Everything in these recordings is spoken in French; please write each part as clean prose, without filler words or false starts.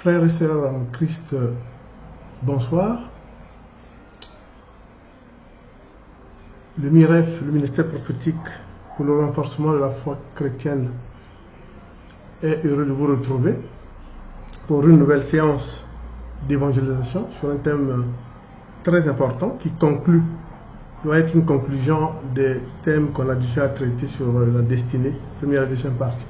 Frères et sœurs en Christ, bonsoir. Le MIREF, le ministère prophétique pour le renforcement de la foi chrétienne, est heureux de vous retrouver pour une nouvelle séance d'évangélisation sur un thème très important qui va être une conclusion des thèmes qu'on a déjà traités sur la destinée, première et deuxième partie.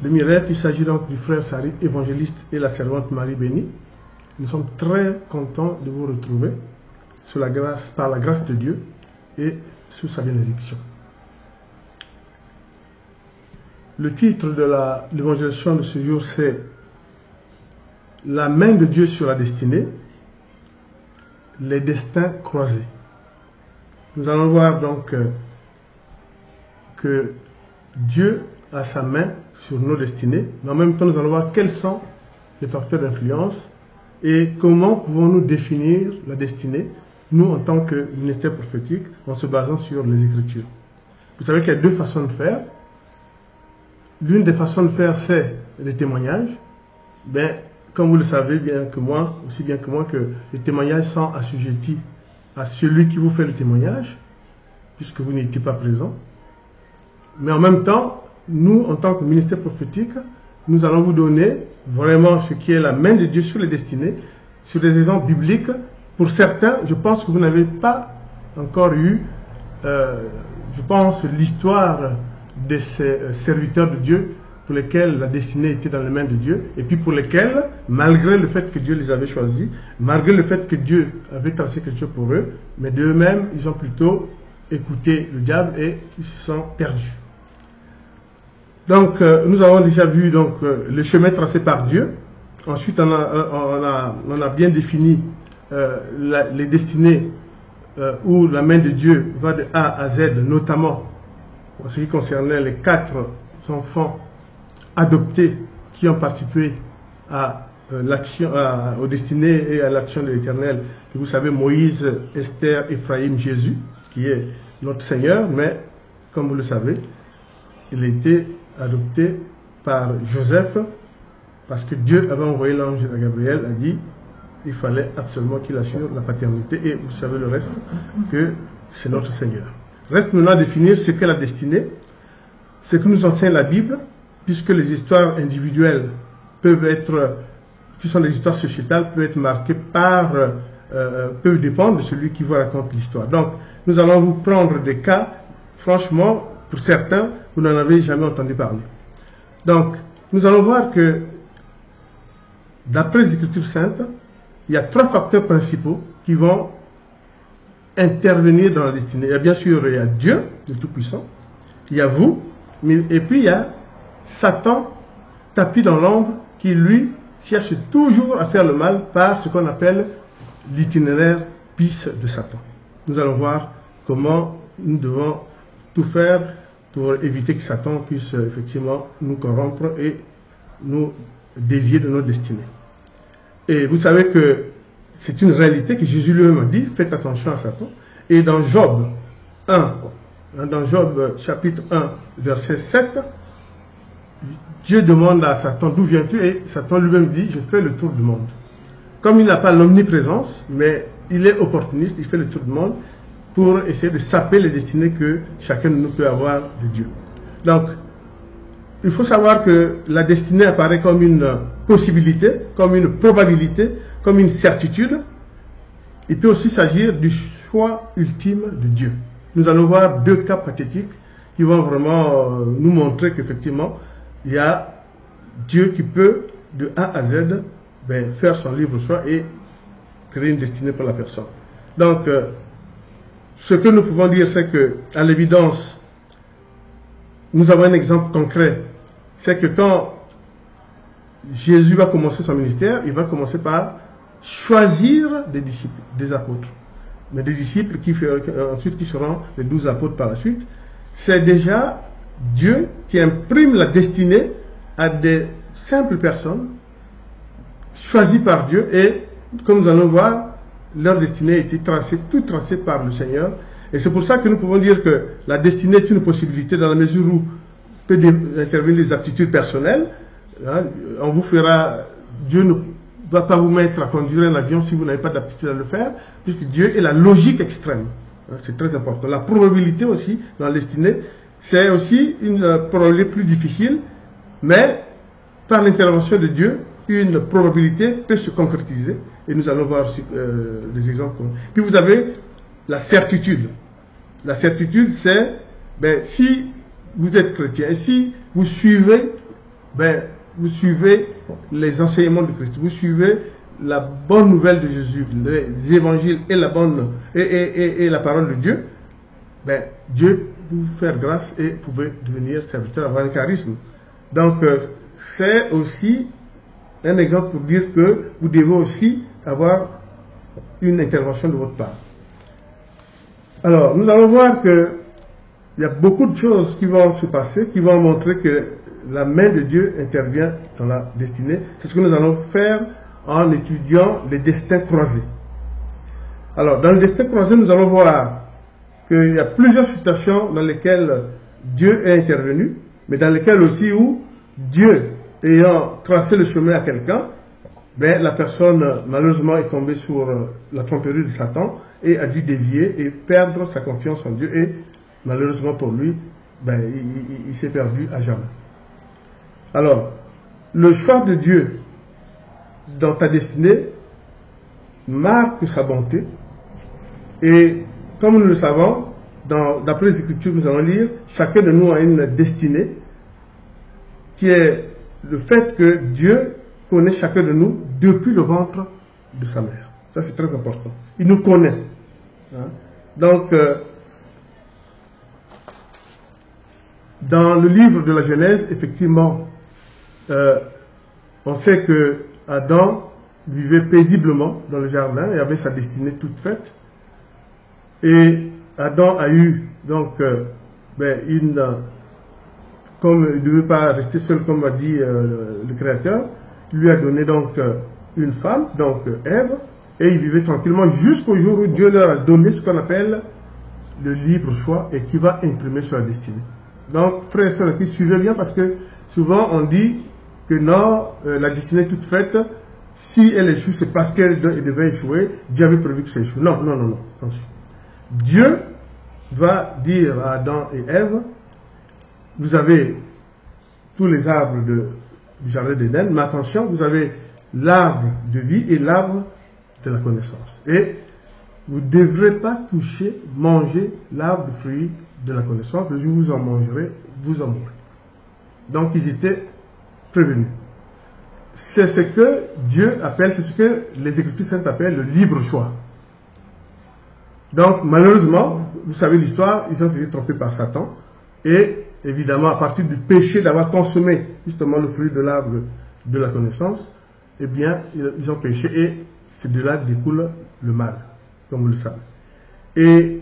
Le MIREF, il s'agit donc du frère Sari, évangéliste, et la servante Marie Bénie. Nous sommes très contents de vous retrouver par la grâce de Dieu et sous sa bénédiction. Le titre de l'évangélisation de ce jour, c'est La main de Dieu sur la destinée, les destins croisés. Nous allons voir donc que Dieu a sa main sur nos destinées, mais en même temps nous allons voir quels sont les facteurs d'influence et comment pouvons-nous définir la destinée, nous en tant que ministère prophétique, en se basant sur les Écritures. Vous savez qu'il y a deux façons de faire. L'une des façons de faire, c'est les témoignages. Comme vous le savez aussi bien que moi, que les témoignages sont assujettis à celui qui vous fait le témoignage, puisque vous n'étiez pas présent. Mais en même temps, nous, en tant que ministère prophétique, nous allons vous donner vraiment ce qui est la main de Dieu sur les destinées, sur des exemples bibliques. Pour certains, je pense que vous n'avez pas encore eu, l'histoire de ces serviteurs de Dieu pour lesquels la destinée était dans les mains de Dieu, et puis pour lesquels, malgré le fait que Dieu les avait choisis, malgré le fait que Dieu avait tracé quelque chose pour eux, mais d'eux-mêmes, ils ont plutôt écouté le diable et ils se sont perdus. Donc, nous avons déjà vu le chemin tracé par Dieu. Ensuite, on a bien défini les destinées où la main de Dieu va de A à Z, notamment en ce qui concernait les 4 enfants adoptés qui ont participé aux destinées et à l'action de l'Éternel. Vous savez, Moïse, Esther, Ephraïm, Jésus, qui est notre Seigneur, mais comme vous le savez, il a été adopté par Joseph parce que Dieu avait envoyé l'ange à Gabriel, a dit il fallait absolument qu'il assure la paternité, et vous savez le reste, que c'est notre Seigneur. Reste maintenant à définir ce qu'est la destinée, ce que nous enseigne la Bible, puisque les histoires individuelles qui sont des histoires sociétales, peuvent être marquées peuvent dépendre de celui qui vous raconte l'histoire. Donc, nous allons vous prendre des cas, franchement, pour certains, vous n'en avez jamais entendu parler. Donc, nous allons voir que, d'après les Écritures saintes, il y a 3 facteurs principaux qui vont intervenir dans la destinée. Bien sûr, il y a Dieu, le Tout-Puissant, il y a vous, et puis il y a Satan, tapis dans l'ombre, qui lui cherche toujours à faire le mal par ce qu'on appelle l'itinéraire bis de Satan. Nous allons voir comment nous devons tout faire pour éviter que Satan puisse effectivement nous corrompre et nous dévier de nos destinées. Et vous savez que c'est une réalité que Jésus lui-même a dit, faites attention à Satan. Et dans Job chapitre 1, verset 7, Dieu demande à Satan, d'où viens-tu? Et Satan lui-même dit, je fais le tour du monde. Comme il n'a pas l'omniprésence, mais il est opportuniste, il fait le tour du monde pour essayer de saper les destinées que chacun de nous peut avoir de Dieu. Donc, il faut savoir que la destinée apparaît comme une possibilité, comme une probabilité, comme une certitude. Il peut aussi s'agir du choix ultime de Dieu. Nous allons voir 2 cas pathétiques qui vont vraiment nous montrer qu'effectivement, il y a Dieu qui peut, de A à Z, faire son libre choix et créer une destinée pour la personne. Donc, ce que nous pouvons dire, c'est que, à l'évidence, nous avons un exemple concret. C'est que quand Jésus va commencer son ministère, il va commencer par choisir des disciples, des apôtres. Mais des disciples qui seront les 12 apôtres par la suite. C'est déjà Dieu qui imprime la destinée à des simples personnes choisies par Dieu, et comme nous allons voir, leur destinée a été tout tracée par le Seigneur. Et c'est pour ça que nous pouvons dire que la destinée est une possibilité dans la mesure où peut intervenir les aptitudes personnelles, Hein, on vous fera, Dieu ne va pas vous mettre à conduire un avion si vous n'avez pas d'aptitude à le faire, puisque Dieu est la logique extrême. Hein, c'est très important. La probabilité aussi, dans la destinée, c'est aussi une probabilité plus difficile, mais par l'intervention de Dieu, une probabilité peut se concrétiser. Et nous allons voir des exemples. Puis vous avez la certitude. La certitude, c'est, si vous êtes chrétien, si vous suivez, vous suivez les enseignements de Christ, vous suivez la bonne nouvelle de Jésus, les évangiles et la la parole de Dieu, Dieu peut vous faire grâce et vous pouvez devenir serviteur, avoir un charisme. Donc, c'est aussi un exemple pour dire que vous devez aussi avoir une intervention de votre part. Alors, nous allons voir que il y a beaucoup de choses qui vont se passer, qui vont montrer que la main de Dieu intervient dans la destinée. C'est ce que nous allons faire en étudiant les destins croisés. Alors, dans le destin croisé, nous allons voir qu'il y a plusieurs situations dans lesquelles Dieu est intervenu, mais dans lesquelles aussi où Dieu, ayant tracé le chemin à quelqu'un, la personne malheureusement est tombée sur la tromperie de Satan et a dû dévier et perdre sa confiance en Dieu, et malheureusement pour lui, il s'est perdu à jamais. Alors, le choix de Dieu dans ta destinée marque sa bonté, et comme nous le savons, d'après les Écritures, nous allons lire, chacun de nous a une destinée qui est le fait que Dieu connaît chacun de nous depuis le ventre de sa mère. Ça, c'est très important. Il nous connaît. Hein? Donc, dans le livre de la Genèse, effectivement, on sait que Adam vivait paisiblement dans le jardin et avait sa destinée toute faite. Et Adam a eu donc comme il ne devait pas rester seul, comme a dit le Créateur, il lui a donné donc une femme, donc Ève, et ils vivaient tranquillement jusqu'au jour où Dieu leur a donné ce qu'on appelle le libre choix et qui va imprimer sur la destinée. Donc, frères et sœurs, suivez bien, parce que souvent on dit que non, la destinée est toute faite, si elle échoue, c'est parce qu'elle devait échouer, Dieu avait prévu que ça échoue. Non, non, non, non, attention. Dieu va dire à Adam et Ève, vous avez tous les arbres du jardin d'Éden, mais attention, vous avez l'arbre de vie et l'arbre de la connaissance. Et vous ne devrez pas toucher, manger l'arbre de fruit de la connaissance. Le jour où vous en mangerez, vous en mourrez. Donc ils étaient prévenus. C'est ce que Dieu appelle, c'est ce que les Écritures saintes appellent le libre choix. Donc malheureusement, vous savez l'histoire, ils ont été trompés par Satan, et évidemment à partir du péché d'avoir consommé justement le fruit de l'arbre de la connaissance, eh bien ils ont péché, et c'est de là découle le mal, comme vous le savez. Et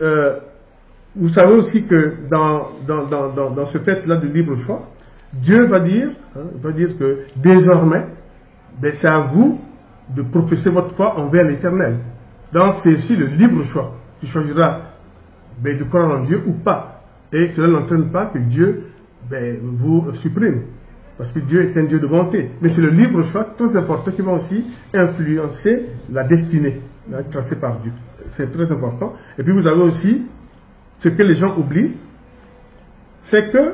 vous savez aussi que dans ce fait-là de libre choix, Dieu va dire que désormais, c'est à vous de professer votre foi envers l'Éternel. Donc c'est aussi le libre choix. Tu choisiras de croire en Dieu ou pas. Et cela n'entraîne pas que Dieu vous supprime. Parce que Dieu est un Dieu de bonté. Mais c'est le libre choix très important qui va aussi influencer la destinée tracée par Dieu. C'est très important. Et puis vous avez aussi ce que les gens oublient, c'est que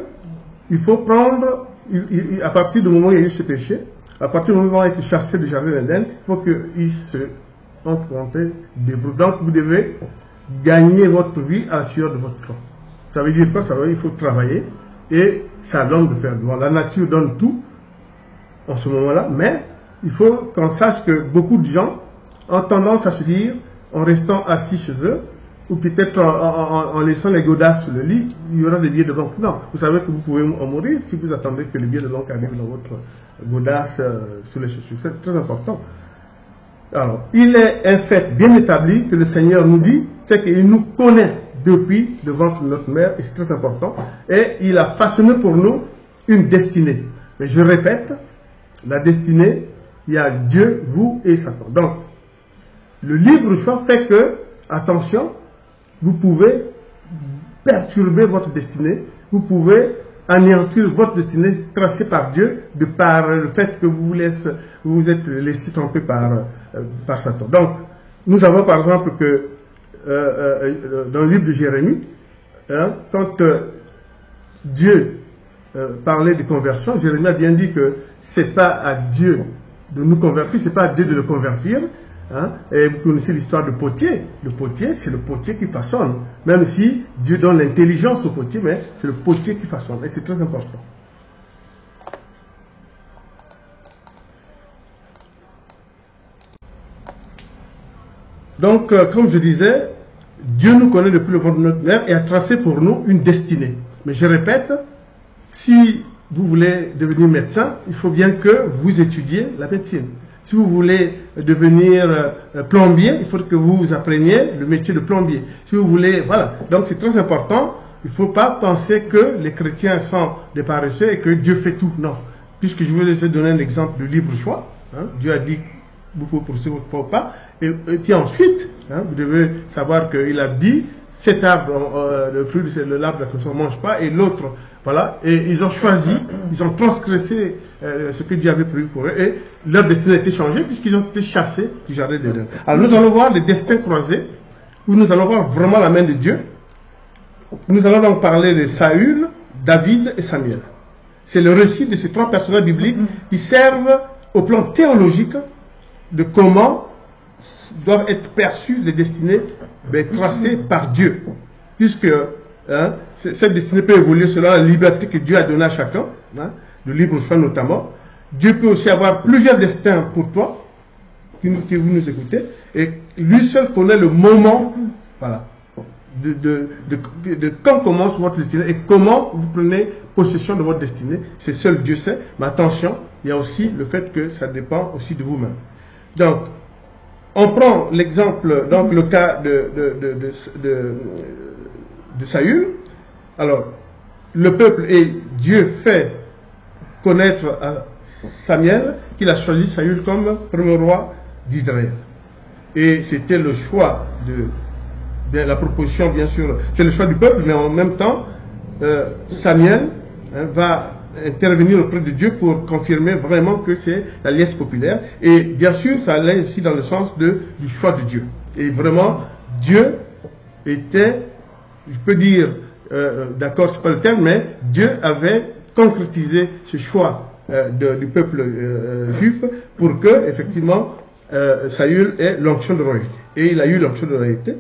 il faut prendre, à partir du moment où il y a eu ce péché, à partir du moment où il a été chassé du jardin d'Éden, il faut qu'il se confronte des brutes. Donc vous devez gagner votre vie à la sueur de votre front. Ça veut dire quoi? Ça veut dire qu'il faut travailler, et c'est à l'homme de faire. Bon, la nature donne tout en ce moment-là, mais il faut qu'on sache que beaucoup de gens ont tendance à se dire, en restant assis chez eux, ou peut-être en laissant les godasses sur le lit, il y aura des billets de banque. Non, vous savez que vous pouvez en mourir si vous attendez que les billets de banque arrivent dans votre godasse sur les chaussures. C'est très important. Alors, il est un fait bien établi que le Seigneur nous dit, c'est qu'il nous connaît depuis le ventre de notre mère, et c'est très important, et il a façonné pour nous une destinée. Mais je répète, la destinée, il y a Dieu, vous et Satan. Donc, le libre choix fait que, attention, vous pouvez perturber votre destinée, vous pouvez anéantir votre destinée tracée par Dieu, de par le fait que vous vous êtes laissé tromper par Satan. Donc, nous avons par exemple que dans le livre de Jérémie, hein, quand Dieu parlait de conversion, Jérémie a bien dit que c'est pas à Dieu de nous convertir, c'est pas à Dieu de le convertir. Hein? Et vous connaissez l'histoire du potier. Le potier, c'est le potier qui façonne. Même si Dieu donne l'intelligence au potier, mais c'est le potier qui façonne. Et c'est très important. Donc, comme je disais, Dieu nous connaît depuis le ventre de notre mère et a tracé pour nous une destinée. Mais je répète, si vous voulez devenir médecin, il faut bien que vous étudiez la médecine. Si vous voulez devenir plombier, il faut que vous appreniez le métier de plombier. Si vous voulez, voilà. Donc c'est très important. Il ne faut pas penser que les chrétiens sont des paresseux et que Dieu fait tout. Non. Puisque je vais vous donner un exemple de libre choix. Hein. Dieu a dit, vous pouvez poursuivre, il ne faut pas. Et puis ensuite, hein, vous devez savoir qu'il a dit, cet arbre, le fruit de l'arbre de la connaissance, on ne mange pas, et l'autre, voilà, et ils ont choisi, ils ont transgressé ce que Dieu avait prévu pour eux, et leur destin a été changé puisqu'ils ont été chassés du jardin d'Éden. Alors nous allons voir les destins croisés, où nous allons voir vraiment la main de Dieu. Nous allons donc parler de Saül, David et Samuel. C'est le récit de ces trois personnages bibliques qui servent au plan théologique de comment doivent être perçues les destinées tracées par Dieu. Puisque hein, cette destinée peut évoluer selon la liberté que Dieu a donnée à chacun, hein, le libre choix notamment. Dieu peut aussi avoir plusieurs destins pour toi, que vous nous écoutez, et lui seul connaît le moment, voilà, de quand commence votre destinée et comment vous prenez possession de votre destinée. C'est seul Dieu sait, mais attention, il y a aussi le fait que ça dépend aussi de vous-même. Donc, on prend l'exemple, donc le cas de Saül. Alors, le peuple et Dieu fait connaître à Samuel qu'il a choisi Saül comme premier roi d'Israël. Et c'était le choix de la proposition, bien sûr, c'est le choix du peuple, mais en même temps, Samuel va intervenir auprès de Dieu pour confirmer vraiment que c'est l'alliance populaire. Et bien sûr, ça allait aussi dans le sens du choix de Dieu. Et vraiment, Dieu était, je peux dire, d'accord, c'est pas le terme, mais Dieu avait concrétisé ce choix du peuple juif pour que, effectivement, Saül ait l'onction de royauté. Et il a eu l'onction de royauté.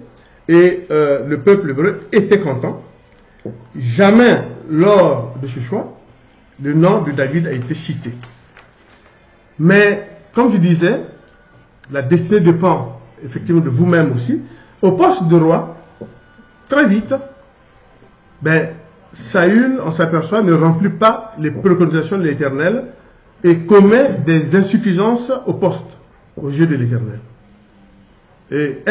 Et le peuple hébreu était content. Jamais, lors de ce choix, le nom de David a été cité. Mais, comme je disais, la destinée dépend effectivement de vous-même aussi. Au poste de roi, très vite, Saül, on s'aperçoit, ne remplit pas les préconisations de l'Éternel et commet des insuffisances au poste, aux yeux de l'Éternel. Et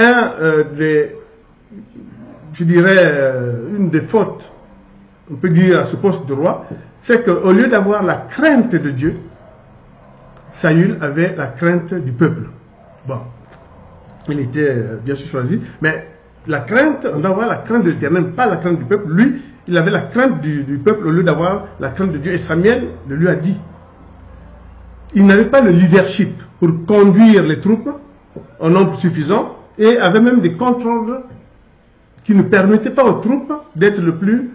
une des fautes, on peut dire, à ce poste de roi, c'est qu'au lieu d'avoir la crainte de Dieu, Saül avait la crainte du peuple. Bon, il était bien sûr choisi, mais la crainte, on doit avoir la crainte de l'Éternel, pas la crainte du peuple. Lui, il avait la crainte du peuple au lieu d'avoir la crainte de Dieu. Et Samuel le lui a dit. Il n'avait pas le leadership pour conduire les troupes en nombre suffisant et avait même des contre-ordres qui ne permettaient pas aux troupes d'être le plus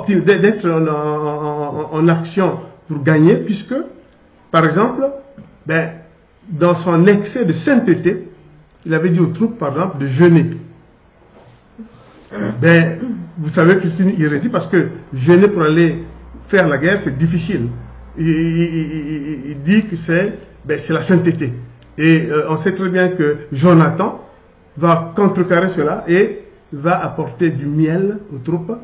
d'être en action pour gagner, puisque, par exemple, dans son excès de sainteté, il avait dit aux troupes, par exemple, de jeûner. Vous savez que c'est une hérésie parce que jeûner pour aller faire la guerre, c'est difficile. Il dit que c'est la sainteté. Et on sait très bien que Jonathan va contrecarrer cela et va apporter du miel aux troupes.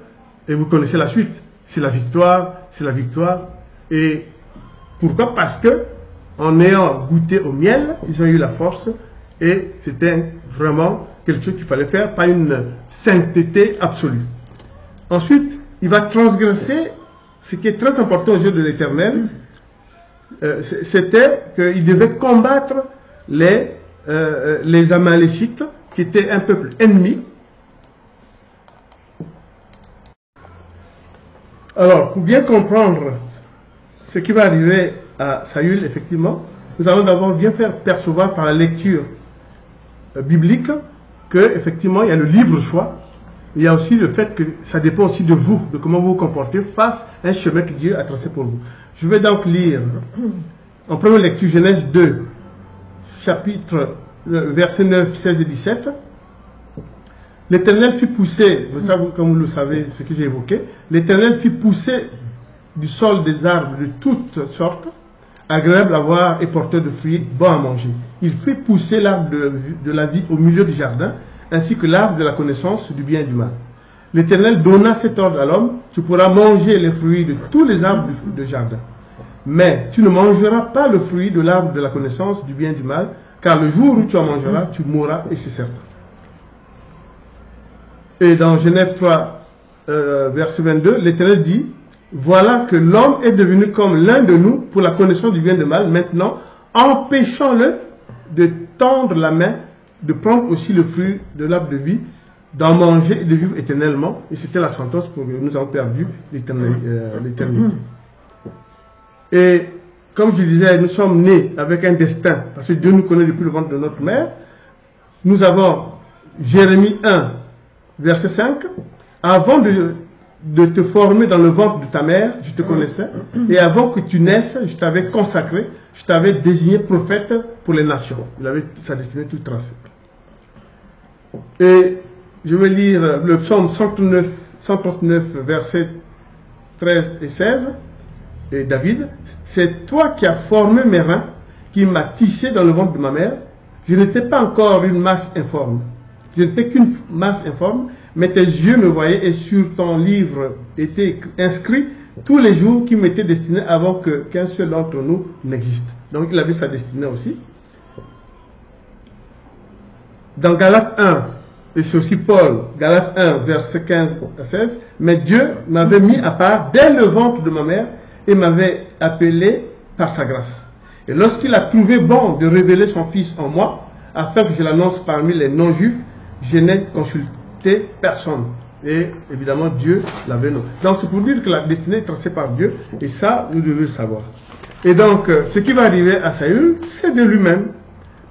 Et vous connaissez la suite. C'est la victoire, c'est la victoire. Et pourquoi? Parce que, en ayant goûté au miel, ils ont eu la force. Et c'était vraiment quelque chose qu'il fallait faire, pas une sainteté absolue. Ensuite, il va transgresser ce qui est très important aux yeux de l'Éternel. C'était qu'il devait combattre les Amalécites, qui étaient un peuple ennemi. Alors, pour bien comprendre ce qui va arriver à Saül, effectivement, nous allons d'abord bien faire percevoir par la lecture biblique que, effectivement, il y a le libre choix. Il y a aussi le fait que ça dépend aussi de vous, de comment vous vous comportez face à un chemin que Dieu a tracé pour vous. Je vais donc lire en première lecture Genèse 2, chapitre, versets 9, 16 et 17. L'Éternel fit pousser, vous savez, comme vous le savez, ce que j'ai évoqué, l'Éternel fit pousser du sol des arbres de toutes sortes, agréables à voir et porteurs de fruits, bons à manger. Il fit pousser l'arbre de la vie au milieu du jardin, ainsi que l'arbre de la connaissance du bien et du mal. L'Éternel donna cet ordre à l'homme: tu pourras manger les fruits de tous les arbres du jardin, mais tu ne mangeras pas le fruit de l'arbre de la connaissance du bien et du mal, car le jour où tu en mangeras, tu mourras, et c'est certain. Et dans Genèse 3, verset 22, l'Éternel dit: voilà que l'homme est devenu comme l'un de nous pour la connaissance du bien et du mal. Maintenant, empêchons-le de tendre la main, de prendre aussi le fruit de l'arbre de vie, d'en manger et de vivre éternellement. Et c'était la sentence pour que nous avons perdu l'éternité. Et comme je disais, nous sommes nés avec un destin, parce que Dieu nous connaît depuis le ventre de notre mère. Nous avons Jérémie 1, verset 5. Avant de te former dans le ventre de ta mère, je te connaissais, et avant que tu naisses, je t'avais consacré, je t'avais désigné prophète pour les nations. Il avait sa destinée toute tracée. Et je vais lire le psaume 139, versets 13 et 16, et David: c'est toi qui as formé mes reins, qui m'as tissé dans le ventre de ma mère. Je n'étais pas encore une masse informe. Je n'étais qu'une masse informe, mais tes yeux me voyaient, et sur ton livre étaient inscrits tous les jours qui m'étaient destinés avant qu'un seul d'entre nous n'existe. Donc il avait sa destinée aussi. Dans Galates 1, et c'est aussi Paul, Galates 1, verset 15 à 16, mais Dieu m'avait mis à part dès le ventre de ma mère et m'avait appelé par sa grâce. Et lorsqu'il a trouvé bon de révéler son Fils en moi, afin que je l'annonce parmi les non-juifs, je n'ai consulté personne. Et évidemment, Dieu l'avait nommé. Donc c'est pour dire que la destinée est tracée par Dieu, et ça, nous devons le savoir. Et donc, ce qui va arriver à Saül, c'est de lui-même,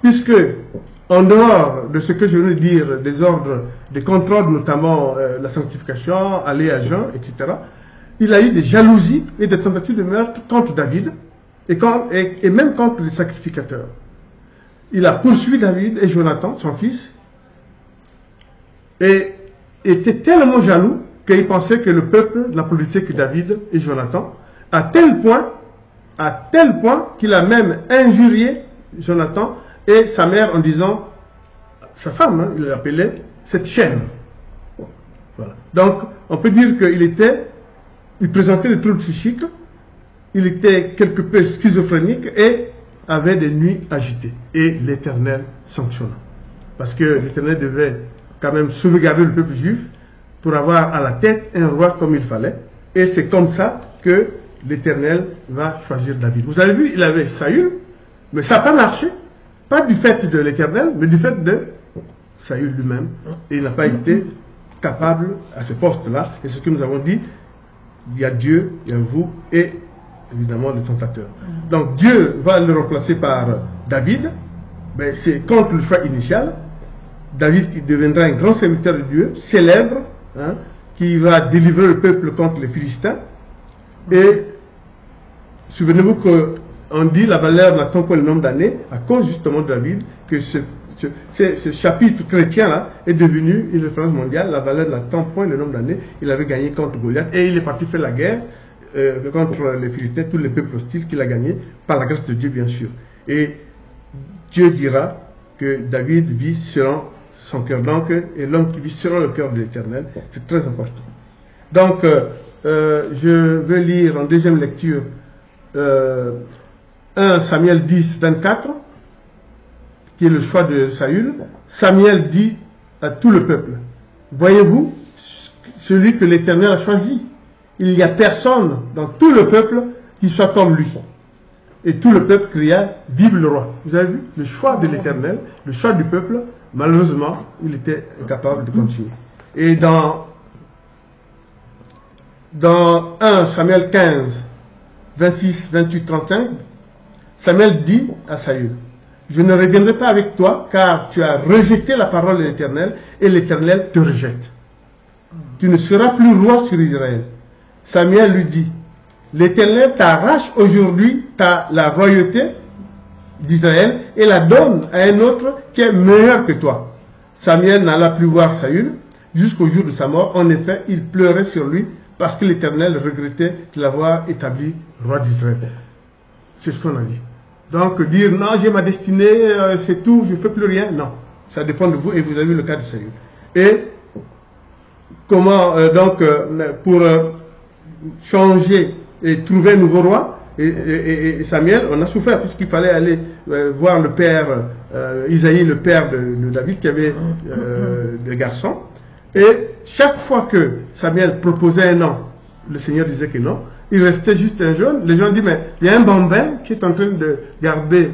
puisque, en dehors de ce que je veux dire, des ordres, des contrôles, notamment la sanctification, aller à jeun, etc., il a eu des jalousies et des tentatives de meurtre contre David, et même contre les sacrificateurs. Il a poursuivi David et Jonathan, son fils, et était tellement jaloux qu'il pensait que le peuple n'applaudissait que David et Jonathan, à tel point qu'il a même injurié Jonathan et sa mère en disant, sa femme, hein, il l'appelait cette chaîne. Voilà. Donc, on peut dire il présentait des troubles psychiques, il était quelque peu schizophrénique et avait des nuits agitées. Et l'Éternel sanctionna. Parce que l'Éternel devait quand même sauvegarder le peuple juif pour avoir à la tête un roi comme il fallait. Et c'est comme ça que l'Éternel va choisir David. Vous avez vu, il avait Saül, mais ça n'a pas marché. Pas du fait de l'Éternel, mais du fait de Saül lui-même. Et il n'a pas été capable à ce poste-là. Et ce que nous avons dit, il y a Dieu, il y a vous et évidemment le tentateur. Donc Dieu va le remplacer par David. Ben, c'est contre le choix initial. David qui deviendra un grand serviteur de Dieu, célèbre, hein, qui va délivrer le peuple contre les Philistins. Et souvenez-vous qu'on dit la valeur n'attend pas le nombre d'années à cause justement de David, que ce chapitre chrétien-là est devenu une référence mondiale. La valeur n'attend point le nombre d'années. Il avait gagné contre Goliath et il est parti faire la guerre contre les Philistins, tous les peuples hostiles qu'il a gagné par la grâce de Dieu, bien sûr. Et Dieu dira que David vit selon son cœur. Donc, et l'homme qui vit selon le cœur de l'Éternel, c'est très important. Donc, je vais lire en deuxième lecture 1 Samuel 10, 24, qui est le choix de Saül. Samuel dit à tout le peuple, voyez-vous, celui que l'Éternel a choisi, il n'y a personne dans tout le peuple qui soit comme lui. Et tout le peuple cria, vive le roi. Vous avez vu, le choix de l'Éternel, le choix du peuple, malheureusement, il était incapable de continuer. Et dans dans 1 Samuel 15, 26, 28, 35, Samuel dit à Saül, je ne reviendrai pas avec toi, car tu as rejeté la parole de l'Éternel, et l'Éternel te rejette. Tu ne seras plus roi sur Israël. Samuel lui dit, l'Éternel t'arrache aujourd'hui la royauté d'Israël et la donne à un autre qui est meilleur que toi. Samuel n'alla plus voir Saül jusqu'au jour de sa mort. En effet, il pleurait sur lui parce que l'Éternel regrettait de l'avoir établi roi d'Israël. C'est ce qu'on a dit. Donc dire non, j'ai ma destinée, c'est tout, je ne fais plus rien. Non, ça dépend de vous et vous avez vu le cas de Saül. Et comment pour changer et trouver un nouveau roi, et Samuel, on a souffert puisqu'il fallait aller voir le père Isaïe, le père de David, qui avait des garçons. Et chaque fois que Samuel proposait un nom, le Seigneur disait que non. Il restait juste un jeune. Les gens disent, mais il y a un bambin qui est en train de garder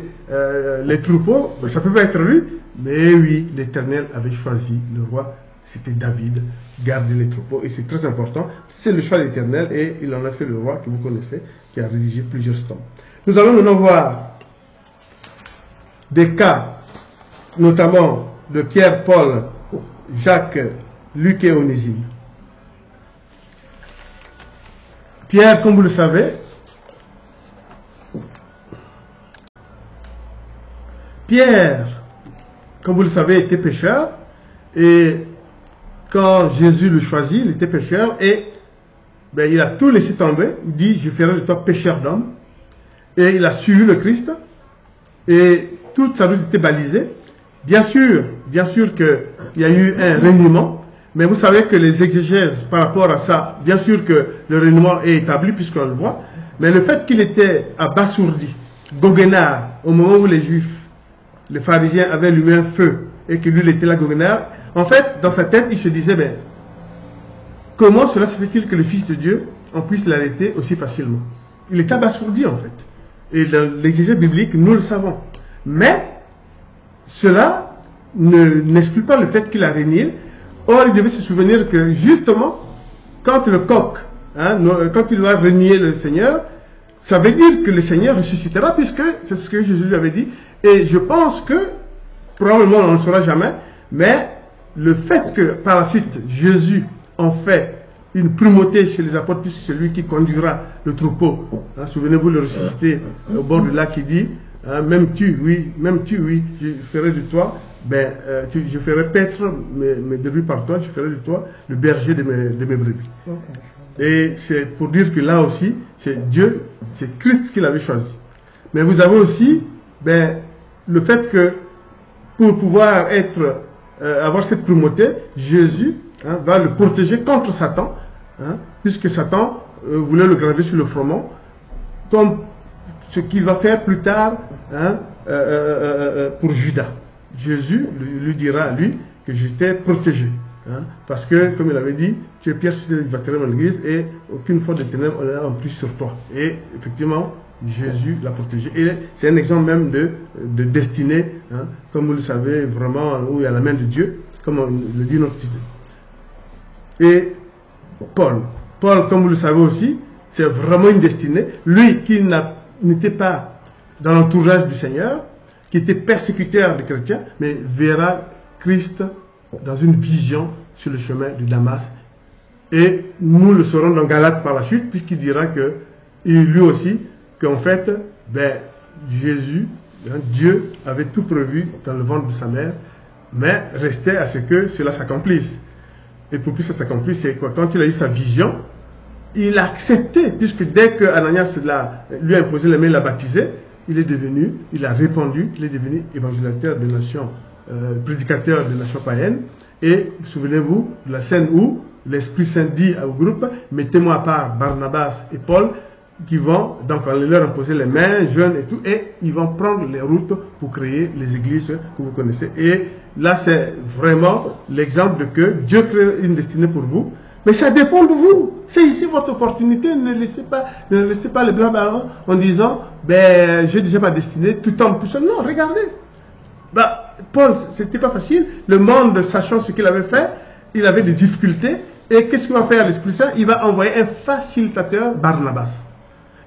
les troupeaux. Ça peut pas être lui. Mais oui, l'Éternel avait choisi le roi. C'était David, garder les troupeaux. Et c'est très important. C'est le choix de l'Éternel. Et il en a fait le roi que vous connaissez, qui a rédigé plusieurs tomes. Nous allons maintenant voir des cas, notamment de Pierre, Paul, Jacques, Luc et Onésime. Pierre, comme vous le savez, était pécheur, et quand Jésus le choisit, il était pécheur, et il a tout laissé tomber. Il dit, je ferai de toi pécheur d'homme, et il a suivi le Christ, et toute sa route était balisée. Bien sûr qu'il y a eu un reniement. Mais vous savez que les exégèses par rapport à ça, bien sûr que le reniement est établi puisqu'on le voit, mais le fait qu'il était abasourdi, goguenard, au moment où les Juifs, les pharisiens avaient allumé un feu et que lui il était là goguenard, en fait, dans sa tête, il se disait, comment cela se fait-il que le Fils de Dieu, on puisse l'arrêter aussi facilement? Il est abasourdi en fait. Et dans l'exégèse biblique, nous le savons. Mais cela n'exclut pas le fait qu'il a régné. Or, il devait se souvenir que justement, quand le coq, quand il va renier le Seigneur, ça veut dire que le Seigneur ressuscitera, puisque c'est ce que Jésus lui avait dit. Et je pense que, probablement on ne le saura jamais, mais le fait que par la suite, Jésus en fait une primauté chez les apôtres, puisque c'est lui qui conduira le troupeau. Souvenez-vous le ressuscité au bord du lac qui dit, même tu, oui, je ferai de toi. Je ferai paître mes brebis par toi, je ferai de toi le berger de mes brebis. Okay. Et c'est pour dire que là aussi, c'est Dieu, c'est Christ qui l'avait choisi. Mais vous avez aussi le fait que pour pouvoir avoir cette primauté, Jésus va le protéger contre Satan, puisque Satan voulait le graver sur le froment, comme ce qu'il va faire plus tard pour Judas. Jésus lui dira à lui que j'étais protégé. Parce que, comme il avait dit, tu es pierre sur laquelle je bâtirai mon église et aucune force de ténèbres n'en plus sur toi. Et effectivement, Jésus l'a protégé. Et c'est un exemple même de destinée, comme vous le savez, vraiment, où il y a la main de Dieu, comme on le dit notre titre. Et Paul, comme vous le savez aussi, c'est vraiment une destinée. Lui qui n'était pas dans l'entourage du Seigneur, qui était persécuteur des chrétiens, mais verra Christ dans une vision sur le chemin de Damas. Et nous le saurons dans Galates par la suite, puisqu'il dira que lui aussi, qu'en fait, Jésus, Dieu avait tout prévu dans le ventre de sa mère, mais restait à ce que cela s'accomplisse. Et pour que ça s'accomplisse, c'est quoi? Quand il a eu sa vision, il a accepté, puisque dès que Ananias lui a imposé les mains, il l'a baptisé, il a répandu, il est devenu évangélisateur des nations, prédicateur des nations païennes. Et souvenez-vous de la scène où l'Esprit Saint dit au groupe, mettez-moi à part Barnabas et Paul, qui vont, donc on leur imposer les mains, jeunes et tout, et ils vont prendre les routes pour créer les églises que vous connaissez. Et là, c'est vraiment l'exemple de que Dieu crée une destinée pour vous, mais ça dépend de vous. C'est ici votre opportunité. Ne laissez pas les blancs ballons en disant, j'ai déjà ma destinée, tout tombe tout seul. Non, regardez. Paul, c'était pas facile. Le monde, sachant ce qu'il avait fait, il avait des difficultés. Et qu'est-ce qu'il va faire l'Esprit Saint? Il va envoyer un facilitateur, Barnabas.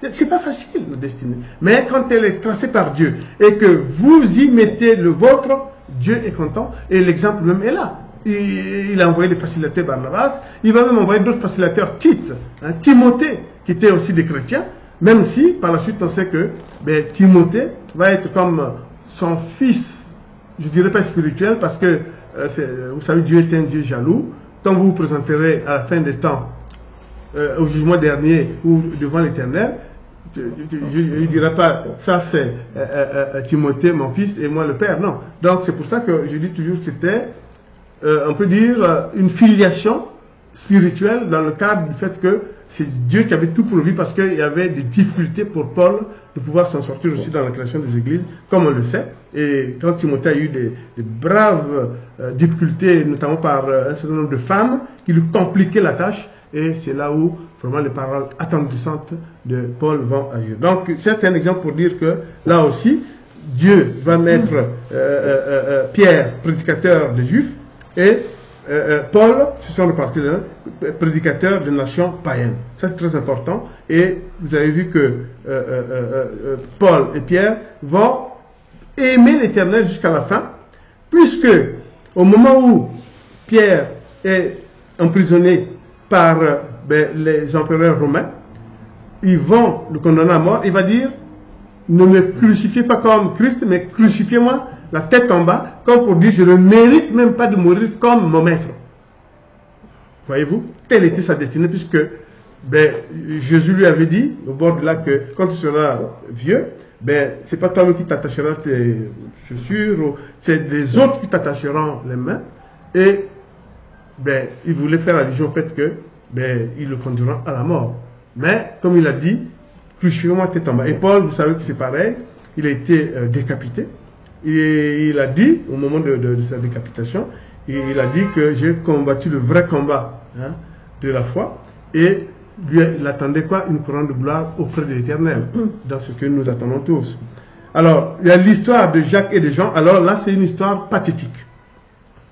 C'est pas facile, la destinée. Mais quand elle est tracée par Dieu et que vous y mettez le vôtre, Dieu est content et l'exemple même est là. Il a envoyé des facilitateurs Barnabas, il va même envoyer d'autres facilitateurs, Timothée, qui était aussi des chrétiens, même si par la suite on sait que Timothée va être comme son fils, je dirais pas spirituel, parce que vous savez, Dieu est un Dieu jaloux. Quand vous vous présenterez à la fin des temps, au jugement dernier ou devant l'Éternel, je ne dirai pas, ça c'est Timothée, mon fils, et moi le père. Non. Donc c'est pour ça que je dis toujours que c'était, on peut dire, une filiation spirituelle dans le cadre du fait que c'est Dieu qui avait tout pourvu, parce qu'il y avait des difficultés pour Paul de pouvoir s'en sortir aussi dans la création des églises, comme on le sait. Et quand Timothée a eu des braves difficultés, notamment par un certain nombre de femmes qui lui compliquaient la tâche, et c'est là où vraiment les paroles attendrissantes de Paul vont agir. Donc c'est un exemple pour dire que là aussi, Dieu va mettre Pierre, prédicateur des Juifs, et Paul, ce sont repartis là, prédicateurs de nations païennes. Ça c'est très important. Et vous avez vu que Paul et Pierre vont aimer l'Éternel jusqu'à la fin, puisque au moment où Pierre est emprisonné par les empereurs romains, ils vont le condamner à mort. Il va dire: ne me crucifiez pas comme Christ, mais crucifiez-moi la tête en bas, comme pour dire: je ne mérite même pas de mourir comme mon maître. Voyez-vous, telle était sa destinée, puisque Jésus lui avait dit au bord du lac que quand tu seras vieux, c'est pas toi qui t'attacheras tes chaussures, c'est les autres qui t'attacheront les mains. Et il voulait faire allusion au fait que ils le conduiront à la mort. Mais comme il a dit, crucifiez-moi tête en bas. Et Paul, vous savez que c'est pareil, il a été décapité. Et il a dit, au moment de sa décapitation, il a dit que j'ai combattu le vrai combat de la foi. Et lui, il attendait quoi? Une couronne de gloire auprès de l'Éternel, dans ce que nous attendons tous. Alors, il y a l'histoire de Jacques et de Jean. Alors là, c'est une histoire pathétique.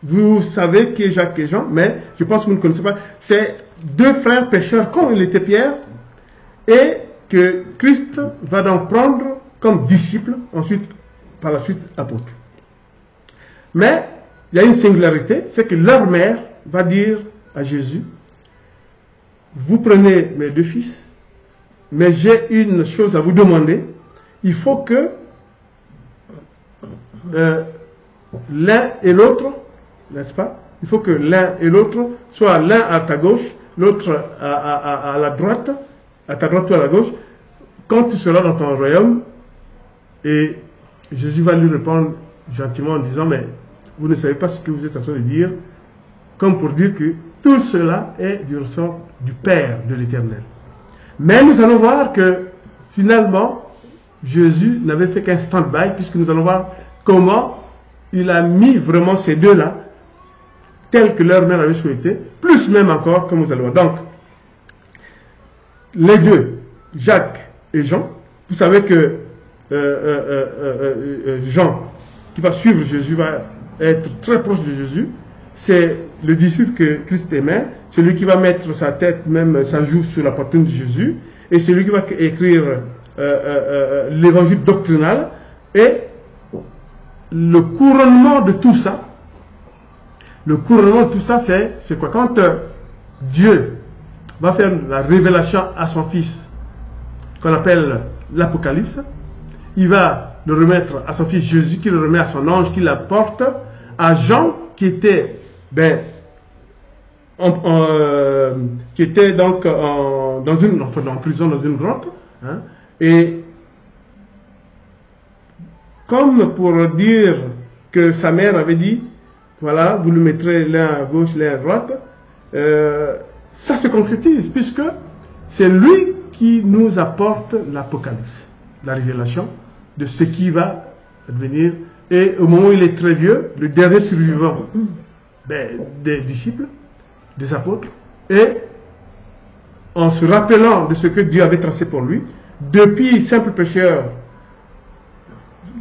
Vous savez qui est Jacques et Jean, mais je pense que vous ne connaissez pas. C'est deux frères pécheurs, comme il était Pierre, et que Christ va donc prendre comme disciples, ensuite, par la suite, apôtres. Mais il y a une singularité, c'est que leur mère va dire à Jésus: vous prenez mes deux fils, mais j'ai une chose à vous demander. Il faut que l'un et l'autre, n'est-ce pas? Il faut que l'un et l'autre soient l'un à ta gauche, l'autre à la droite, à ta droite ou à la gauche, quand tu seras dans ton royaume. Et Jésus va lui répondre gentiment en disant: mais vous ne savez pas ce que vous êtes en train de dire, comme pour dire que tout cela est du ressort du Père de l'Éternel. Mais nous allons voir que finalement, Jésus n'avait fait qu'un stand-by, puisque nous allons voir comment il a mis vraiment ces deux-là, tels que leur mère avait souhaité, plus même encore, comme vous allez voir. Donc, les deux, Jacques et Jean, vous savez que Jean, qui va suivre Jésus, va être très proche de Jésus. C'est le disciple que Christ aimait, celui qui va mettre sa tête, même sa joue sur la poitrine de Jésus, et celui qui va écrire l'évangile doctrinal. Et le couronnement de tout ça, c'est quoi? Quand Dieu va faire la révélation à son fils, qu'on appelle l'Apocalypse, il va le remettre à son fils Jésus, qui le remet à son ange, qui l'apporte à Jean, qui était donc en prison, dans une grotte, et comme pour dire que sa mère avait dit: voilà, vous le mettrez l'un à gauche, l'un à droite, ça se concrétise, puisque c'est lui qui nous apporte l'Apocalypse, la révélation de ce qui va advenir. Et au moment où il est très vieux, le dernier survivant des disciples, des apôtres, et en se rappelant de ce que Dieu avait tracé pour lui, depuis simple pécheur,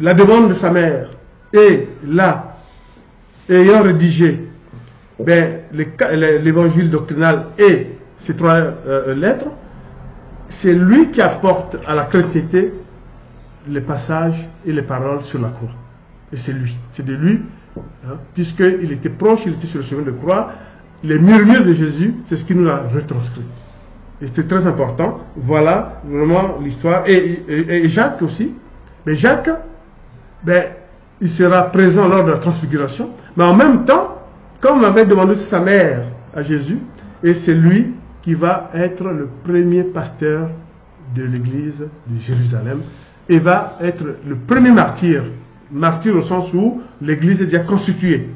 la demande de sa mère, et là, ayant rédigé ben, l'évangile doctrinal et ces 3 lettres, c'est lui qui apporte à la chrétienté les passages et les paroles sur la croix. Et c'est lui, c'est de lui, hein, puisqu'il était proche, il était sur le chemin de croix, les murmures de Jésus, c'est ce qui nous a retranscrit. Et c'était très important. Voilà vraiment l'histoire. Et Jacques aussi. Mais Jacques, ben, il sera présent lors de la transfiguration. Mais en même temps, comme on avait demandé sa mère à Jésus, et c'est lui qui va être le premier pasteur de l'église de Jérusalem et va être le premier martyr. Martyr au sens où l'église est déjà constituée.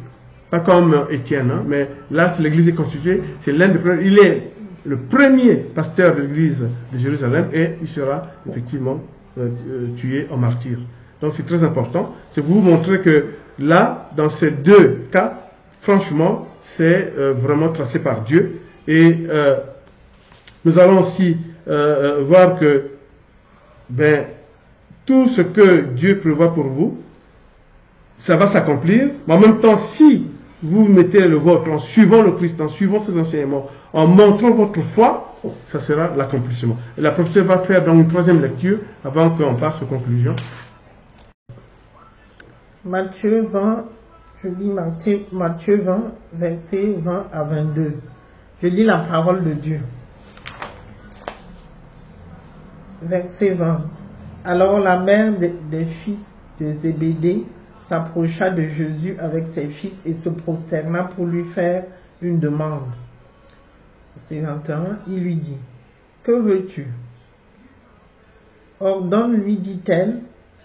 Pas comme Étienne, hein, mais là, l'église est constituée. C'est l'un des premiers. Il est le premier pasteur de l'église de Jérusalem et il sera effectivement tué en martyr. Donc c'est très important. C'est pour vous montrer que là, dans ces 2 cas, franchement, c'est vraiment tracé par Dieu. Et nous allons aussi voir que ben, tout ce que Dieu prévoit pour vous, ça va s'accomplir. Mais en même temps, si vous mettez le vôtre en suivant le Christ, en suivant ses enseignements, en montrant votre foi, ça sera l'accomplissement. Et la professeure va faire donc une 3e lecture avant qu'on passe aux conclusions. Matthieu 20, je lis Matthieu 20, versets 20 à 22. Je lis la parole de Dieu. Verset 20. Alors la mère des fils de Zébédée s'approcha de Jésus avec ses fils et se prosterna pour lui faire une demande. Verset 21. Il lui dit, « Que veux-tu ? Ordonne-lui, dit-elle,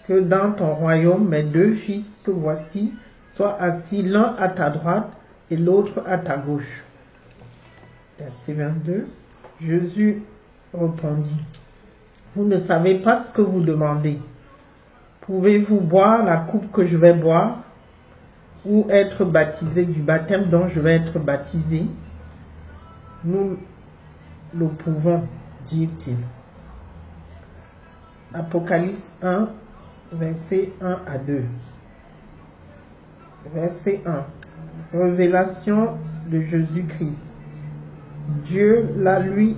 que dans ton royaume mes 2 fils que voici soient assis l'un à ta droite et l'autre à ta gauche. » Verset 22. Jésus répondit, « Vous ne savez pas ce que vous demandez. Pouvez-vous boire la coupe que je vais boire ou être baptisé du baptême dont je vais être baptisé ? Nous le pouvons, dit-il. » Apocalypse 1, versets 1 à 2. Verset 1. Révélation de Jésus-Christ. Dieu la lui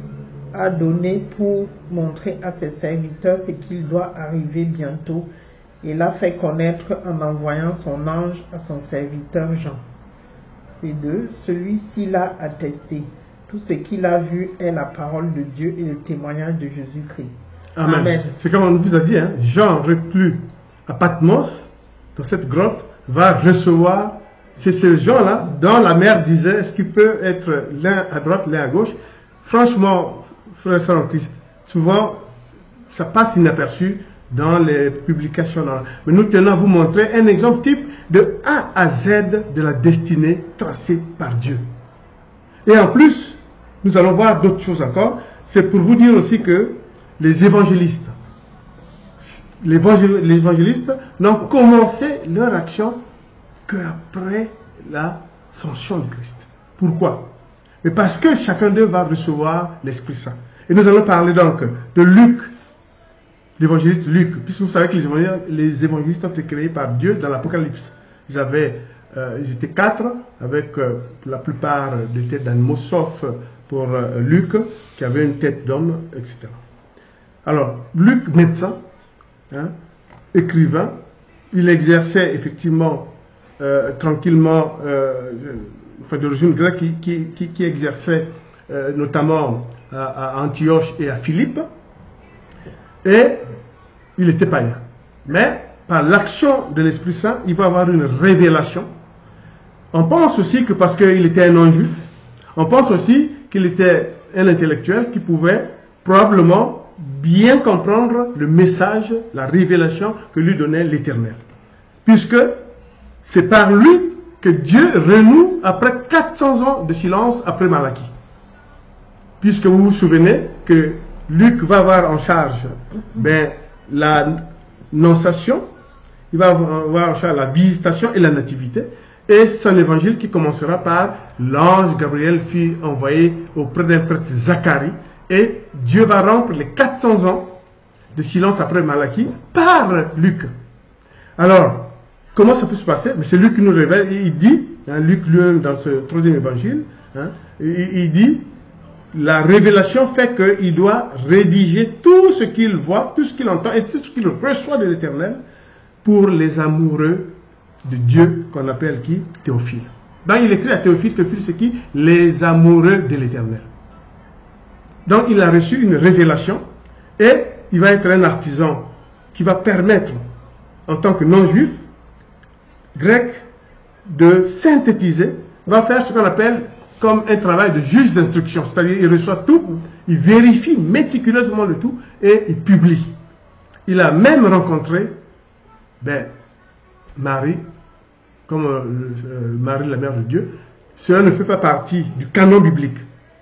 a donné pour montrer à ses serviteurs ce qu'il doit arriver bientôt et l'a fait connaître en envoyant son ange à son serviteur Jean. C'est 2. Celui-ci l'a attesté. Tout ce qu'il a vu est la parole de Dieu et le témoignage de Jésus-Christ. Amen. Amen. C'est comme on vous a dit, hein, Jean reclus à Patmos, dans cette grotte, va recevoir, c'est ces gens-là, dont la mère disait, est-ce qu'il peut être l'un à droite, l'un à gauche? Franchement, frères et sœurs en Christ, souvent, ça passe inaperçu dans les publications. Mais nous tenons à vous montrer un exemple type de A à Z de la destinée tracée par Dieu. Et en plus, nous allons voir d'autres choses encore. C'est pour vous dire aussi que les évangélistes n'ont commencé leur action qu'après l'ascension de Christ. Pourquoi? Mais parce que chacun d'eux va recevoir l'Esprit Saint. Et nous allons parler donc de Luc, l'évangéliste Luc, puisque vous savez que les évangélistes ont été créés par Dieu dans l'Apocalypse. Ils étaient 4, avec la plupart des têtes d'animaux, sauf pour Luc, qui avait une tête d'homme, etc. Alors, Luc, médecin, hein, écrivain, il exerçait effectivement tranquillement, d'origine grecque, qui exerçait notamment à Antioche et à Philippe, et il était païen. Mais par l'action de l'Esprit Saint, il va avoir une révélation. On pense aussi que parce qu'il était un non-juif, on pense aussi qu'il était un intellectuel qui pouvait probablement bien comprendre le message, la révélation que lui donnait l'Éternel. Puisque c'est par lui que Dieu renoue après 400 ans de silence après Malachie. Puisque vous vous souvenez que Luc va avoir en charge l'annonciation, il va avoir en charge la visitation et la nativité, et son évangile qui commencera par l'ange Gabriel fut envoyé auprès d'un prêtre Zacharie, et Dieu va rompre les 400 ans de silence après Malachie par Luc. Alors, comment ça peut se passer? Mais c'est Luc qui nous révèle, et il dit, hein, Luc lui-même dans ce 3e évangile, hein, il dit, la révélation fait qu'il doit rédiger tout ce qu'il voit, tout ce qu'il entend et tout ce qu'il reçoit de l'Éternel pour les amoureux de Dieu qu'on appelle qui? Théophile. Donc il écrit à Théophile, Théophile c'est qui? Les amoureux de l'Éternel. Donc il a reçu une révélation et il va être un artisan qui va permettre, en tant que non-juif, grec, de synthétiser, va faire ce qu'on appelle comme un travail de juge d'instruction, c'est-à-dire il reçoit tout, il vérifie méticuleusement le tout et il publie. Il a même rencontré Marie, comme Marie la mère de Dieu. Cela ne fait pas partie du canon biblique.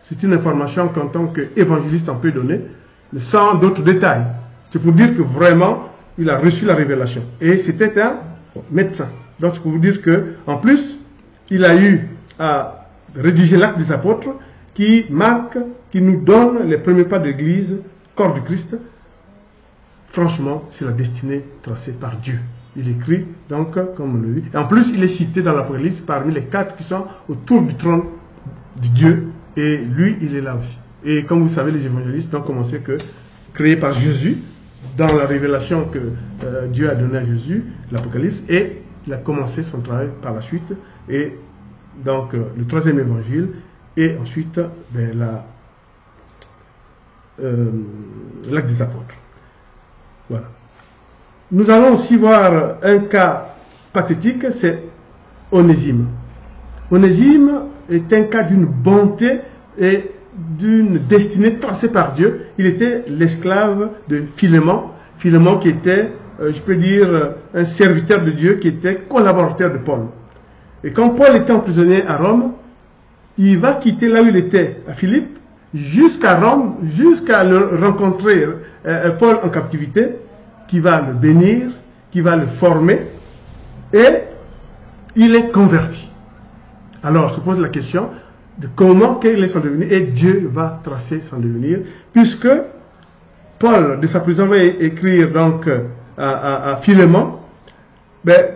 C'est une information qu'en tant qu'évangéliste on peut donner, mais sans d'autres détails. C'est pour dire que vraiment, il a reçu la révélation. Et c'était un médecin. Donc c'est pour vous dire que, en plus, il a eu à rédiger l'Acte des Apôtres qui marque, qui nous donne les premiers pas de l'Église, corps du Christ. Franchement, c'est la destinée tracée par Dieu. Il écrit, donc, comme on le dit. Et en plus, il est cité dans l'Apocalypse parmi les 4 qui sont autour du trône de Dieu. Et lui, il est là aussi. Et comme vous savez, les évangélistes ont commencé que, créés par Jésus, dans la révélation que Dieu a donnée à Jésus, l'Apocalypse, et il a commencé son travail par la suite. Et donc, le 3e évangile, et ensuite, l'Acte des Apôtres. Voilà. Nous allons aussi voir un cas pathétique, c'est Onésime. Onésime est un cas d'une bonté et d'une destinée tracée par Dieu. Il était l'esclave de Philémon. Philémon qui était, je peux dire, un serviteur de Dieu, qui était collaborateur de Paul. Et quand Paul était emprisonné à Rome, il va quitter là où il était, à Philippe, jusqu'à Rome, jusqu'à le rencontrer, Paul en captivité, qui va le bénir, qui va le former, et il est converti. Alors, se pose la question de comment, quel est son devenir, et Dieu va tracer son devenir, puisque Paul, de sa prison, va écrire donc à Philémon,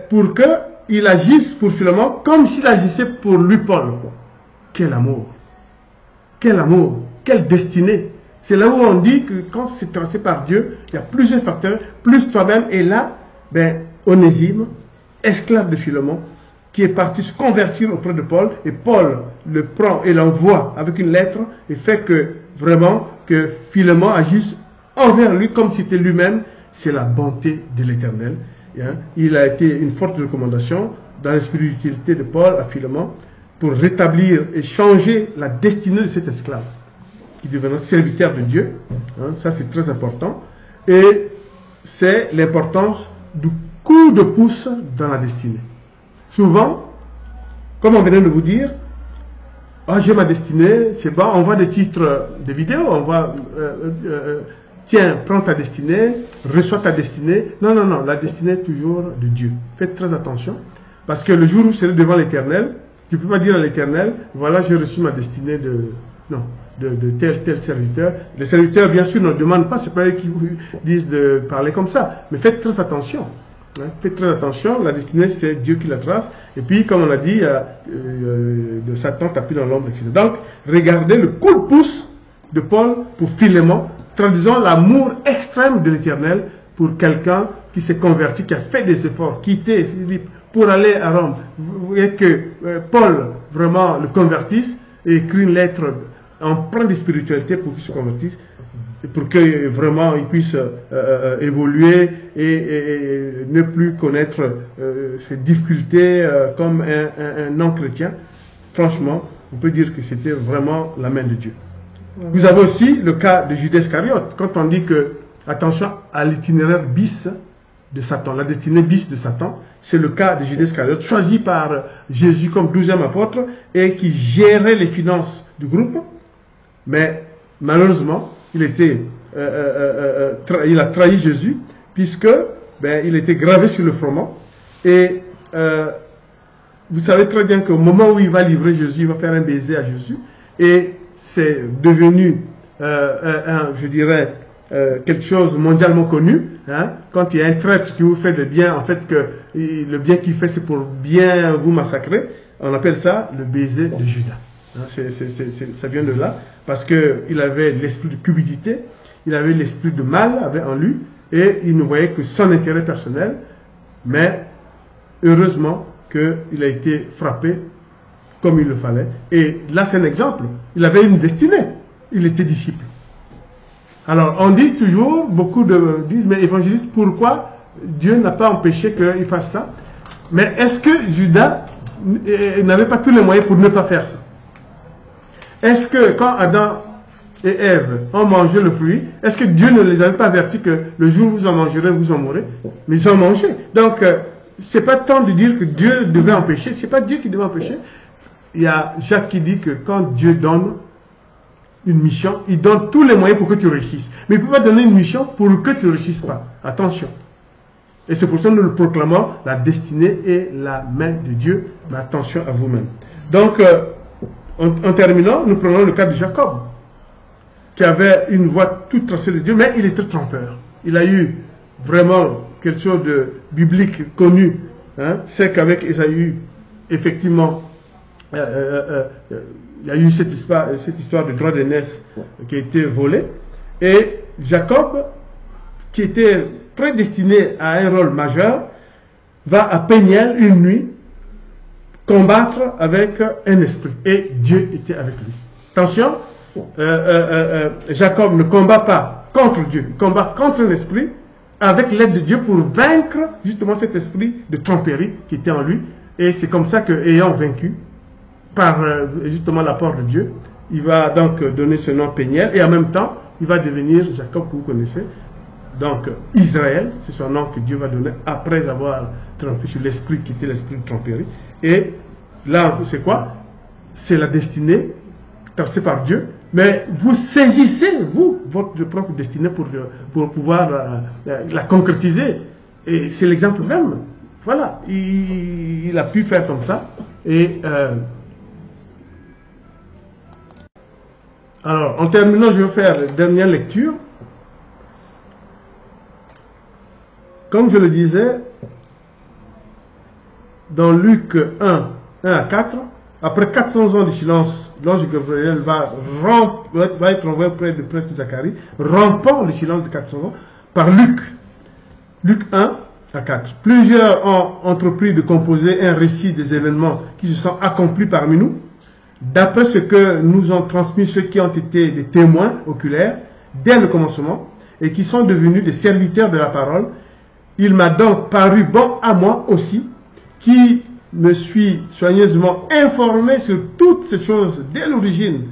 pour qu'il agisse pour Philémon comme s'il agissait pour lui, Paul. Quel amour! Quel amour! Quelle destinée! C'est là où on dit que quand c'est tracé par Dieu, il y a plusieurs facteurs, plus toi-même, et là, Onésime, esclave de Philémon, qui est parti se convertir auprès de Paul, et Paul le prend et l'envoie avec une lettre, et fait que vraiment que Philémon agisse envers lui comme si c'était lui-même. C'est la bonté de l'Éternel. Il a été une forte recommandation dans l'esprit d'utilité de Paul à Philémon pour rétablir et changer la destinée de cet esclave qui devenait serviteur de Dieu. Ça c'est très important. Et c'est l'importance du coup de pouce dans la destinée. Souvent, comme on venait de vous dire, j'ai ma destinée, c'est bon, on voit des titres de vidéos, on voit, tiens, prends ta destinée, reçois ta destinée. Non, non, non, la destinée est toujours de Dieu. Faites très attention, parce que le jour où vous serez devant l'Éternel, tu ne peux pas dire à l'Éternel, voilà, j'ai reçu ma destinée de tel serviteur. Les serviteurs, bien sûr, ne demandent pas, c'est pas eux qui vous disent de parler comme ça, mais faites très attention. Faites très attention, la destinée c'est Dieu qui la trace, et puis comme on a dit, de Satan tapis dans l'ombre, etc. Donc, regardez le coup de pouce de Paul pour Philémon, traduisant l'amour extrême de l'Éternel pour quelqu'un qui s'est converti, qui a fait des efforts, quitté Philippe pour aller à Rome. Vous voyez que Paul vraiment le convertisse et écrit une lettre empreinte de spiritualité pour qu'il se convertisse, pour que vraiment il puisse évoluer et ne plus connaître ces difficultés comme un non-chrétien. Franchement, on peut dire que c'était vraiment la main de Dieu. Vous avez aussi le cas de Judas Iscariote, quand on dit que, attention à l'itinéraire bis de Satan, la destinée bis de Satan, c'est le cas de Judas Iscariote, choisi par Jésus comme 12e apôtre et qui gérait les finances du groupe, mais malheureusement, il a trahi Jésus, puisque il était gravé sur le froment, et vous savez très bien qu'au moment où il va livrer Jésus, il va faire un baiser à Jésus, et c'est devenu, je dirais, quelque chose mondialement connu. Quand il y a un traître qui vous fait le bien, en fait, que le bien qu'il fait, c'est pour bien vous massacrer. on appelle ça le baiser de Judas. Hein, ça vient de là, parce qu'il avait l'esprit de cupidité, il avait l'esprit de mal en lui, et il ne voyait que son intérêt personnel, mais heureusement qu'il a été frappé comme il le fallait. Et là, c'est un exemple. Il avait une destinée. Il était disciple. Alors, on dit toujours, beaucoup disent, mais évangéliste, pourquoi Dieu n'a pas empêché qu'il fasse ça? Mais est-ce que Judas n'avait pas tous les moyens pour ne pas faire ça? Est-ce que quand Adam et Ève ont mangé le fruit, est-ce que Dieu ne les avait pas avertis que le jour où vous en mangerez, vous en mourrez? Mais ils ont mangé. Donc, c'est pas tant de dire que Dieu devait empêcher, c'est pas Dieu qui devait empêcher. Il y a Jacques qui dit que quand Dieu donne une mission, il donne tous les moyens pour que tu réussisses. Mais il ne peut pas donner une mission pour que tu ne réussisses pas. Attention. Et c'est pour ça que nous le proclamons, la destinée est la main de Dieu. Mais attention à vous-même. Donc, en terminant, nous prenons le cas de Jacob, qui avait une voie toute tracée de Dieu, mais il était trompeur. Il a eu vraiment quelque chose de biblique connu. Hein, c'est qu'avec Ésaü, effectivement, il y a eu cette histoire de droit d'aînesse qui a été volée. Et Jacob, qui était prédestiné à un rôle majeur, va à Péniel une nuit combattre avec un esprit. Et Dieu était avec lui. Attention, Jacob ne combat pas contre Dieu, il combat contre un esprit avec l'aide de Dieu pour vaincre justement cet esprit de tromperie qui était en lui. Et c'est comme ça qu'ayant vaincu, par justement l'apport de Dieu, il va donc donner ce nom Péniel, et en même temps, il va devenir Jacob que vous connaissez. Donc Israël, c'est son nom que Dieu va donner après avoir triomphé sur l'esprit qui était l'esprit de tromperie. Et là, c'est quoi? C'est la destinée tracée par Dieu. Mais vous saisissez, vous, votre propre destinée pour pouvoir la concrétiser. Et c'est l'exemple même. Voilà, il a pu faire comme ça. Et alors, en terminant, je vais faire la dernière lecture. Comme je le disais, dans Luc 1 à 4, après 400 ans de silence, l'ange Gabriel va être envoyé auprès du prêtre Zacharie, rompant le silence de 400 ans, par Luc. Luc 1 à 4. Plusieurs ont entrepris de composer un récit des événements qui se sont accomplis parmi nous, d'après ce que nous ont transmis ceux qui ont été des témoins oculaires dès le commencement et qui sont devenus des serviteurs de la parole. Il m'a donc paru bon à moi aussi, qui me suis soigneusement informé sur toutes ces choses dès l'origine,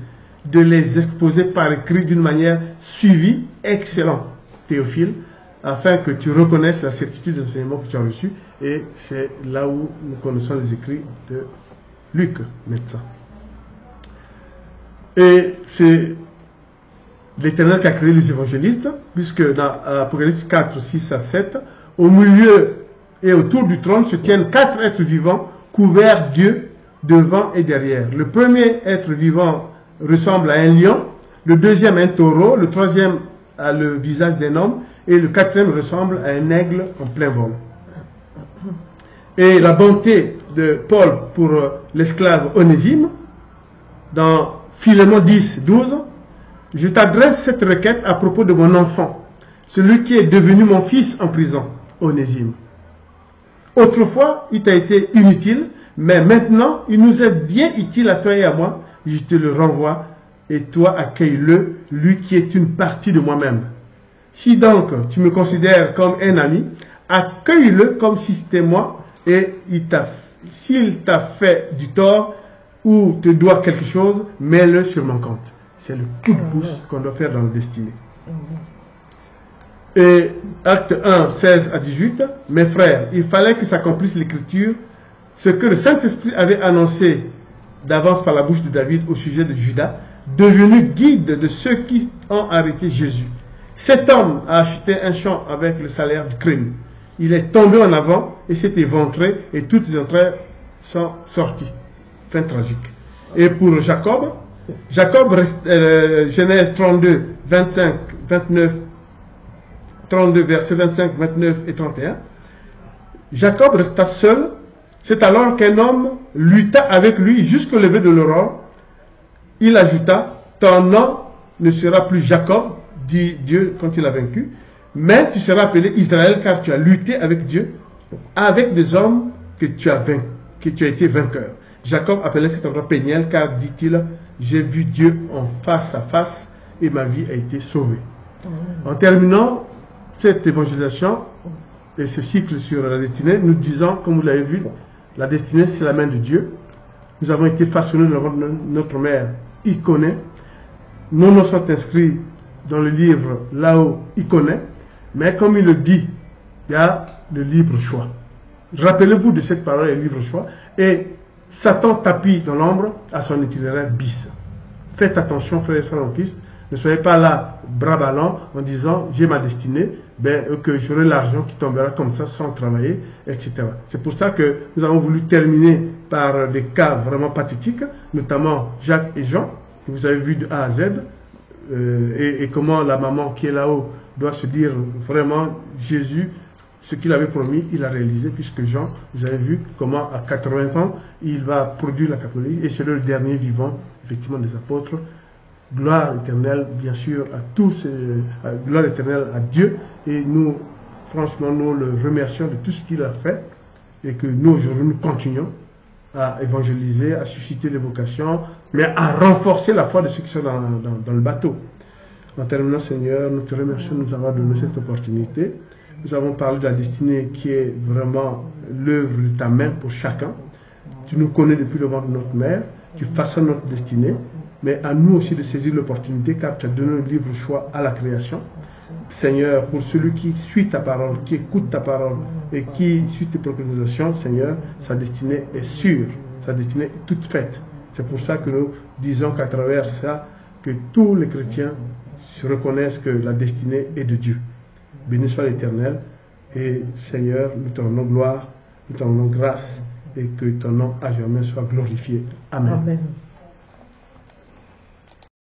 de les exposer par écrit d'une manière suivie, excellent, Théophile, afin que tu reconnaisses la certitude des enseignements que tu as reçus. Et c'est là où nous connaissons les écrits de Luc, médecin. Et c'est l'Éternel qui a créé les évangélistes, puisque dans Apocalypse 4, 6 à 7, au milieu et autour du trône se tiennent 4 êtres vivants couverts d'yeux devant et derrière. Le premier être vivant ressemble à un lion, le deuxième un taureau, le troisième a le visage d'un homme et le quatrième ressemble à un aigle en plein vol. Et la bonté de Paul pour l'esclave Onésime, dans Philémon 10, 12, je t'adresse cette requête à propos de mon enfant, celui qui est devenu mon fils en prison, Onésime. Autrefois, il t'a été inutile, mais maintenant, il nous est bien utile à toi et à moi. Je te le renvoie, et toi accueille-le, lui qui est une partie de moi-même. Si donc tu me considères comme un ami, accueille-le comme si c'était moi, et s'il t'a fait du tort ou te doit quelque chose, mets-le sur mon compte. C'est le coup de pouce qu'on doit faire dans la destinée. Et acte 1, 16 à 18, mes frères, il fallait que s'accomplisse l'écriture, ce que le Saint-Esprit avait annoncé d'avance par la bouche de David au sujet de Judas, devenu guide de ceux qui ont arrêté Jésus. Cet homme a acheté un champ avec le salaire du crime. Il est tombé en avant et s'est éventré et toutes ses entrailles sont sorties. Fin tragique. Et pour Jacob, Genèse 32, 25, 29, 32 versets 25, 29 et 31, Jacob resta seul, C'est alors qu'un homme lutta avec lui jusqu'au lever de l'aurore. Il ajouta, ton nom ne sera plus Jacob, dit Dieu quand il a vaincu, mais tu seras appelé Israël car tu as lutté avec Dieu, avec des hommes que tu as vaincu, que tu as été vainqueur. Jacob appelait cet endroit Péniel car, dit-il, j'ai vu Dieu en face à face et ma vie a été sauvée. En terminant cette évangélisation et ce cycle sur la destinée, nous disons, comme vous l'avez vu, la destinée c'est la main de Dieu. Nous avons été façonnés devant notre mère, il connaît. Nos noms sont inscrits dans le livre là-haut, il connaît. Mais comme il le dit, il y a le libre choix. Rappelez-vous de cette parole, le libre choix. Et Satan tapis dans l'ombre à son itinéraire bis. Faites attention, frères et sœurs en Christ. Ne soyez pas là, bras ballants, en disant j'ai ma destinée, que j'aurai l'argent qui tombera comme ça sans travailler, etc. C'est pour ça que nous avons voulu terminer par des cas vraiment pathétiques, notamment Jacques et Jean, que vous avez vu de A à Z, et comment la maman qui est là-haut doit se dire vraiment Jésus, ce qu'il avait promis, il a réalisé, puisque Jean, vous avez vu comment à 80 ans, il va produire la catholique, et c'est le dernier vivant, effectivement, des apôtres. Gloire éternelle, bien sûr, à tous, gloire éternelle à Dieu, et nous, franchement, nous le remercions de tout ce qu'il a fait, et que nous, aujourd'hui, nous continuons à évangéliser, à susciter des vocations, mais à renforcer la foi de ceux qui sont dans le bateau. En terminant, Seigneur, nous te remercions de nous avoir donné cette opportunité. Nous avons parlé de la destinée qui est vraiment l'œuvre de ta main pour chacun. Tu nous connais depuis le ventre de notre mère, tu façonnes notre destinée, mais à nous aussi de saisir l'opportunité car tu as donné un libre choix à la création. Seigneur, pour celui qui suit ta parole, qui écoute ta parole et qui suit tes préconisations, Seigneur, sa destinée est sûre, sa destinée est toute faite. C'est pour ça que nous disons qu'à travers ça, que tous les chrétiens se reconnaissent que la destinée est de Dieu. Béni soit l'Éternel et Seigneur, nous te rendons gloire, nous te rendons grâce et que ton nom à jamais soit glorifié. Amen. Amen.